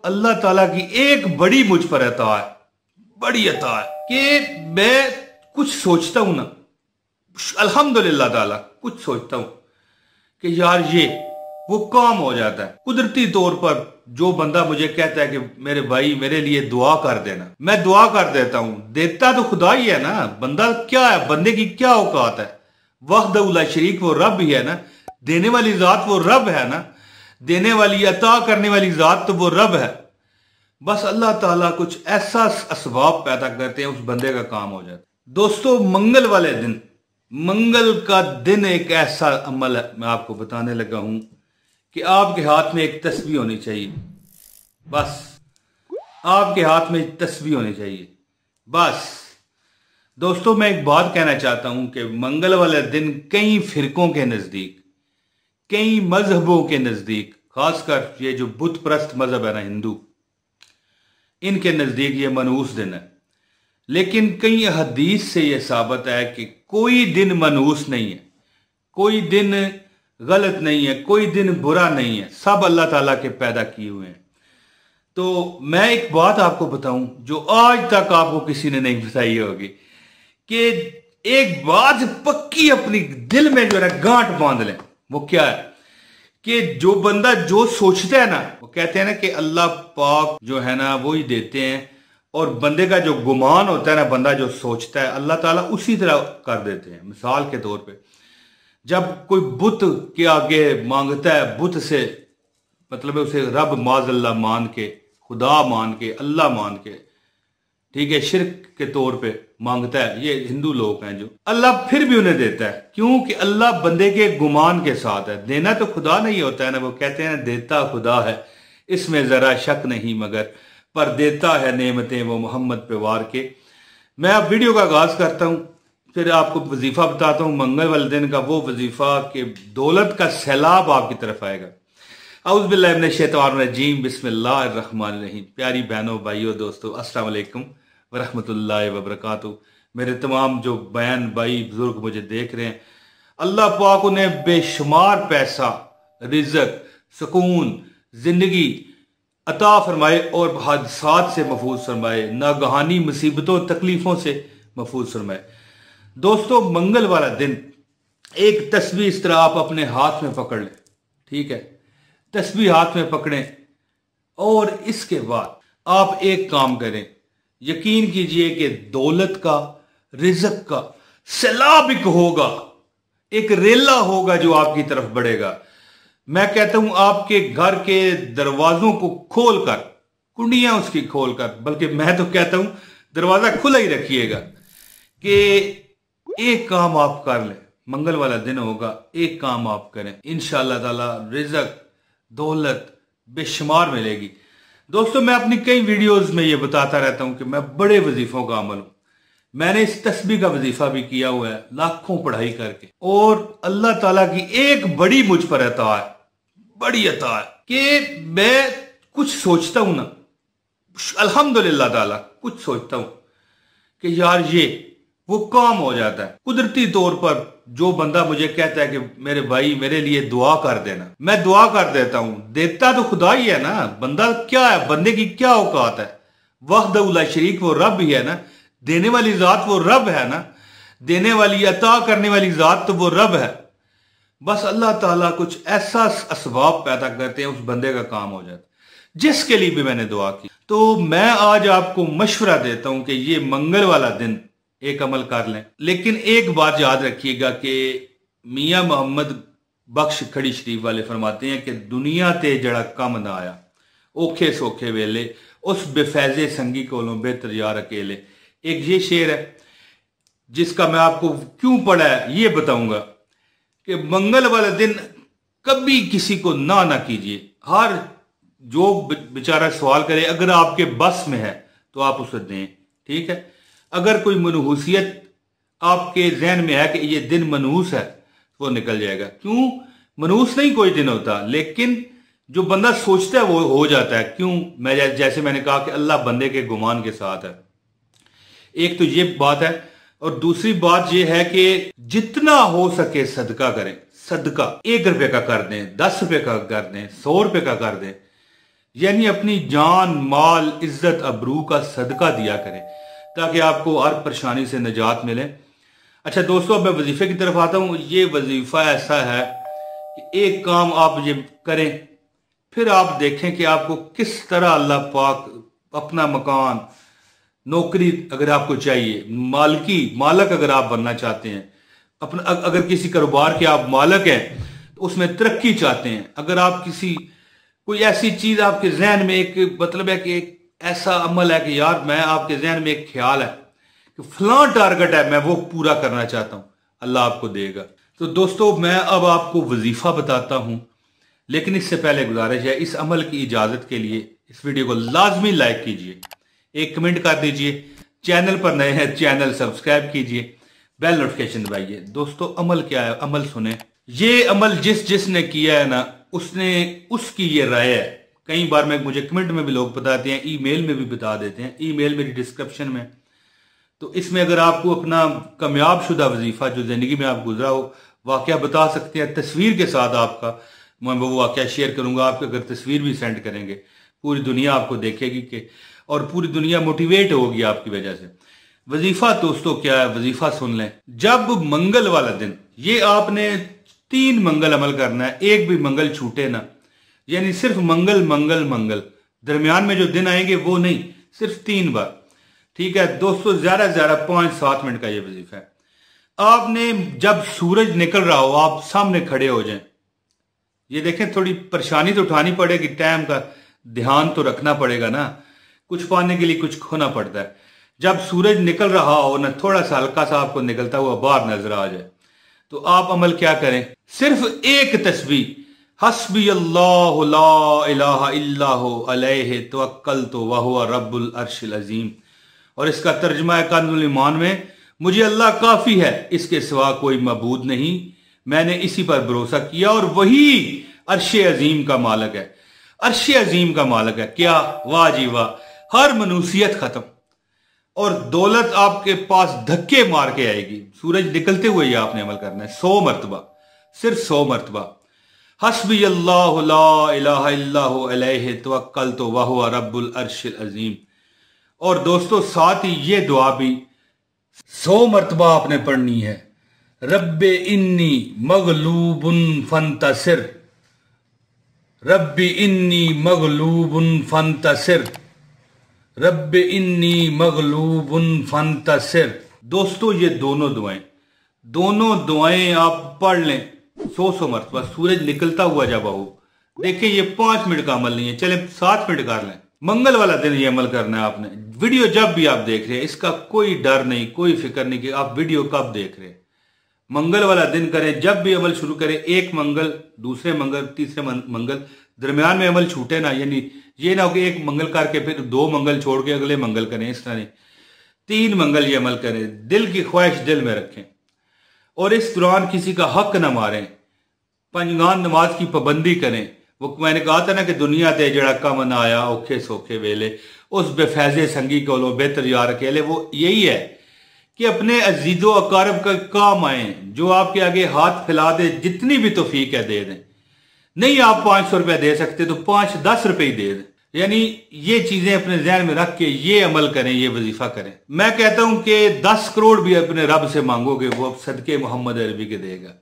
अल्लाह ताला की एक बड़ी मुझ पर अता है, बड़ी अता है कि मैं कुछ सोचता हूं ना, अल्हम्दुलिल्लाह ताला कुछ सोचता हूं कि यार ये वो काम हो जाता है कुदरती तौर पर। जो बंदा मुझे कहता है कि मेरे भाई मेरे लिए दुआ कर देना, मैं दुआ कर देता हूं। देता तो खुदा ही है ना, बंदा क्या है, बंदे की क्या औकात है। वहदहू ला शरीक वो रब ही है ना, देने वाली जात वो रब है ना, देने वाली अता करने वाली जात तो वो रब है। बस अल्लाह ताला कुछ ऐसा असबाब पैदा करते हैं, उस बंदे का काम हो जाता है। दोस्तों, मंगल वाले दिन, मंगल का दिन एक ऐसा अमल है, मैं आपको बताने लगा हूं कि आपके हाथ में एक तस्बीह होनी चाहिए। बस आपके हाथ में तस्बीह होनी चाहिए बस। दोस्तों, मैं एक बात कहना चाहता हूं कि मंगल वाले दिन कई फिरकों के नजदीक, कई मजहबों के नजदीक, खासकर ये जो बुत परस्त मजहब है ना, हिंदू, इनके नजदीक ये मनहूस दिन है। लेकिन कई हदीस से यह साबित है कि कोई दिन मनहूस नहीं है, कोई दिन गलत नहीं है, कोई दिन बुरा नहीं है, सब अल्लाह ताला के पैदा किए हुए हैं। तो मैं एक बात आपको बताऊं जो आज तक आपको किसी ने नहीं बताई होगी, कि एक बात पक्की अपनी दिल में जो है गांठ बांध लें। वो क्या है कि जो बंदा जो सोचता है ना, वो कहते हैं ना कि अल्लाह पाक जो है ना वो ही देते हैं, और बंदे का जो गुमान होता है ना, बंदा जो सोचता है, अल्लाह ताला उसी तरह कर देते हैं। मिसाल के तौर पे जब कोई बुत के आगे मांगता है, बुत से मतलब है उसे रब माज़ल्ला मान के, खुदा मान के, अल्लाह मान के, ठीक है, शिरक के तौर पे मांगता है, ये हिंदू लोग हैं जो, अल्लाह फिर भी उन्हें देता है। क्योंकि अल्लाह बंदे के गुमान के साथ है। देना तो खुदा नहीं होता है ना, वो कहते हैं देता खुदा है, इसमें जरा शक नहीं, मगर पर देता है नेमतें वो मोहम्मद पे वार के। मैं अब वीडियो का आगाज करता हूं, फिर आपको वजीफा बताता हूं मंगल वाले दिन का, वो वजीफा के दौलत का सैलाब आपकी तरफ आएगा। औज़ु बिल्लाहि मिनश शैतानिर रजीम, बिस्मिल्लाहिर रहमानिर रहीम। प्यारी बहनों, भाइयों, दोस्तों, अस्सलाम वालेकुम वरहमतुल्लाहि वबरकातुहू। मेरे तमाम जो बहन भाई बुजुर्ग मुझे देख रहे हैं, अल्लाह पाक उन्हें बेशुमार पैसा, रिज़्क़, सुकून, जिंदगी अता फरमाए और हादसात से महफूज फरमाए, नागहानी मुसीबतों तकलीफों से महफूज फरमाए। दोस्तों, मंगल वाला दिन एक तस्बीह इस तरह आप अपने हाथ में पकड़ लें, ठीक है, तस्बीह हाथ में पकड़ें, और इसके बाद आप एक काम करें। यकीन कीजिए कि दौलत का, रिज़्क़ का सैलाब एक होगा, एक रेला होगा जो आपकी तरफ बढ़ेगा। मैं कहता हूं आपके घर के दरवाजों को खोलकर, कुंडियां उसकी खोलकर, बल्कि मैं तो कहता हूं दरवाजा खुला ही रखिएगा, कि एक काम आप कर लें। मंगल वाला दिन होगा, एक काम आप करें, इंशाअल्लाह ताला रिज़्क़, दौलत बेशुमार मिलेगी। दोस्तों, मैं अपनी कई वीडियोस में ये बताता रहता हूं कि मैं बड़े वजीफों का अमल हूं। मैंने इस तस्बीह का वजीफा भी किया हुआ है, लाखों पढ़ाई करके, और अल्लाह ताला की एक बड़ी मुझ पर अता है, बड़ी अता है कि मैं कुछ सोचता हूं ना, अल्हम्दुलिल्लाह ताला कुछ सोचता हूं कि यार ये वो काम हो जाता है कुदरती तौर पर। जो बंदा मुझे कहता है कि मेरे भाई मेरे लिए दुआ कर देना, मैं दुआ कर देता हूं। देता तो खुदा ही है ना, बंदा क्या है, बंदे की क्या औकात है। वहदहू ला शरीक वो रब ही है ना, देने वाली जात वो रब है ना, देने वाली अता करने वाली जात तो वो रब है। बस अल्लाह ताला कुछ ऐसा असबाब पैदा करते हैं, उस बंदे का काम हो जाता है, जिसके लिए भी मैंने दुआ की। तो मैं आज आपको मशवरा देता हूं कि ये मंगल वाला दिन एक अमल कर लें। लेकिन एक बात याद रखिएगा कि मियां मोहम्मद बख्श खड़ी शरीफ वाले फरमाते हैं कि दुनिया ते जड़ा कम ना आया, औखे सौखे वेले उस बेफैजे संगी कोलों बेहतर यार अकेले। एक ये शेर है जिसका मैं आपको क्यों पढ़ा है ये बताऊंगा, कि मंगल वाले दिन कभी किसी को ना कीजिए। हर जो बेचारा सवाल करे, अगर आपके बस में है तो आप उसे दें, ठीक है। अगर कोई मनहूसियत आपके जहन में है कि ये दिन मनहूस है, वो निकल जाएगा। क्यों मनहूस नहीं कोई दिन होता, लेकिन जो बंदा सोचता है वो हो जाता है। क्यों, मैं जैसे मैंने कहा कि अल्लाह बंदे के गुमान के साथ है। एक तो ये बात है, और दूसरी बात ये है कि जितना हो सके सदका करें। सदका 1 रुपए का कर दें, 10 रुपए का कर दें, 100 रुपए का कर दें। यानी अपनी जान, माल, इज्जत, अबरू का सदका दिया करें ताकि आपको हर परेशानी से निजात मिले। अच्छा दोस्तों, अब मैं वजीफे की तरफ आता हूँ। ये वजीफा ऐसा है कि एक काम आप ये करें, फिर आप देखें कि आपको किस तरह अल्लाह पाक अपना मकान, नौकरी अगर आपको चाहिए, मालक अगर आप बनना चाहते हैं, अपना अगर किसी कारोबार के आप मालक हैं तो उसमें तरक्की चाहते हैं, अगर आप कोई ऐसी चीज आपके जहन में एक मतलब है कि एक ऐसा अमल है कि यार मैं आपके जहन में एक ख्याल है कि फलां टारगेट है, मैं वो पूरा करना चाहता हूं, अल्लाह आपको देगा। तो दोस्तों मैं अब आपको वजीफा बताता हूं, लेकिन इससे पहले गुजारिश है, इस अमल की इजाजत के लिए इस वीडियो को लाजमी लाइक कीजिए, एक कमेंट कर दीजिए, चैनल पर नए हैं चैनल सब्सक्राइब कीजिए, बेल नोटिफिकेशन दबाइए। दोस्तों अमल क्या है, अमल सुने। ये अमल जिसने किया है ना, उसकी ये राय है। कई बार मुझे कमेंट में भी लोग बताते हैं, ईमेल में भी बता देते हैं, ईमेल मेरी डिस्क्रिप्शन में। तो इसमें अगर आपको अपना कामयाब शुदा वजीफा जो जिंदगी में आप गुजरा हो वाकया बता सकते हैं, तस्वीर के साथ आपका मैं वो वाकया शेयर करूंगा। आप अगर तस्वीर भी सेंड करेंगे पूरी दुनिया आपको देखेगी कि, और पूरी दुनिया मोटिवेट होगी आपकी वजह से। वजीफा दोस्तों क्या है, वजीफा सुन लें। जब मंगल वाला दिन, ये आपने 3 मंगल अमल करना है, एक भी मंगल छूटे ना, यानी सिर्फ मंगल मंगल मंगल, दरमियान में जो दिन आएंगे वो नहीं, सिर्फ 3 बार। ठीक है दोस्तों, ज्यादा से ज्यादा 5-7 मिनट का ये वजीफा है। आपने जब सूरज निकल रहा हो आप सामने खड़े हो जाएं। ये देखें, थोड़ी परेशानी तो उठानी पड़ेगी, टाइम का ध्यान तो रखना पड़ेगा ना, कुछ पाने के लिए कुछ खोना पड़ता है। जब सूरज निकल रहा हो ना, थोड़ा सा हल्का सा आपको निकलता हुआ बाहर नजर आ जाए, तो आप अमल क्या करें, सिर्फ एक तस्बीह, हस्बी अल्लाह ला इलाहा इल्लहु अलैहि तवक्कलतु व हुवा रब्बुल अर्शिल अजीम। और इसका तर्जुमा है कानूनुल ईमान में, मुझे अल्लाह काफी है, इसके सिवा कोई मबूद नहीं, मैंने इसी पर भरोसा किया और वही अर्शे अजीम का मालिक है। अर्शे अजीम का मालिक है क्या, वाह जी वाह, हर मनुसियत खत्म और दौलत आपके पास धक्के मार के आएगी। सूरज निकलते हुए ही आपने अमल करना है 100 मरतबा, सिर्फ 100 मरतबा। हस्बी अल्लाह ला इलाहा इल्लहु अलैहि तवक्कलतु व हुवा रब्बुल अर्शिल अजीम। और दोस्तों साथ ही ये दुआ भी 100 मरतबा आपने पढ़नी है, रब्बे इन्नी मगलूबुन फंतसिर, रब्बी इन्नी मगलूबुन फंतसिर, रब्बे इन्नी मगलूबुन फंतसिर। दोस्तों ये दोनों दुआएं आप पढ़ लें 100 मरतबा, सूरज निकलता हुआ जब हो। देखिए ये 5 मिनट का अमल नहीं है, चले 7 मिनट कर लें। मंगल वाला दिन ये अमल करना है आपने। वीडियो जब भी आप देख रहे हैं, इसका कोई डर नहीं, कोई फिक्र नहीं कि आप वीडियो कब देख रहे हैं। मंगल वाला दिन करें, जब भी अमल शुरू करें, एक मंगल, दूसरे मंगल, तीसरे मंगल, दरमियान में अमल छूटे ना, यानी ये ना हो कि एक मंगल करके फिर 2 मंगल छोड़ के अगले मंगल करें, इस तरह नहीं, 3 मंगल ये अमल करें। दिल की ख्वाहिश दिल में रखें और इस दौरान किसी का हक ना मारें, पंजगान नमाज की पाबंदी करें। वो मैंने कहा था ना कि दुनिया ते जड़ा कम ना आया औखे सौखे वेले, उस बेफैजे संगी को बेहतर यार अकेले। वो यही है कि अपने अजीजो अकारब का काम आए, जो आपके आगे हाथ फैला दे, जितनी भी तौफीक है दे दें। नहीं आप 500 रुपया दे सकते तो 5-10 रुपये ही दे दें। यानी ये चीजें अपने जहन में रख के ये अमल करें, ये वजीफा करें। मैं कहता हूं कि 10 करोड़ भी अपने रब से मांगोगे वो सदके मोहम्मद अरबी के देगा।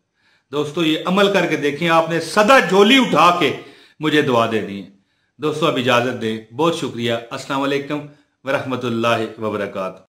दोस्तों ये अमल करके देखें, आपने सदा झोली उठा के मुझे दुआ देनी है। दोस्तों अब इजाजत दें, बहुत शुक्रिया। अस्सलाम वालेकुम व रहमतुल्लाहि व बरकातहू।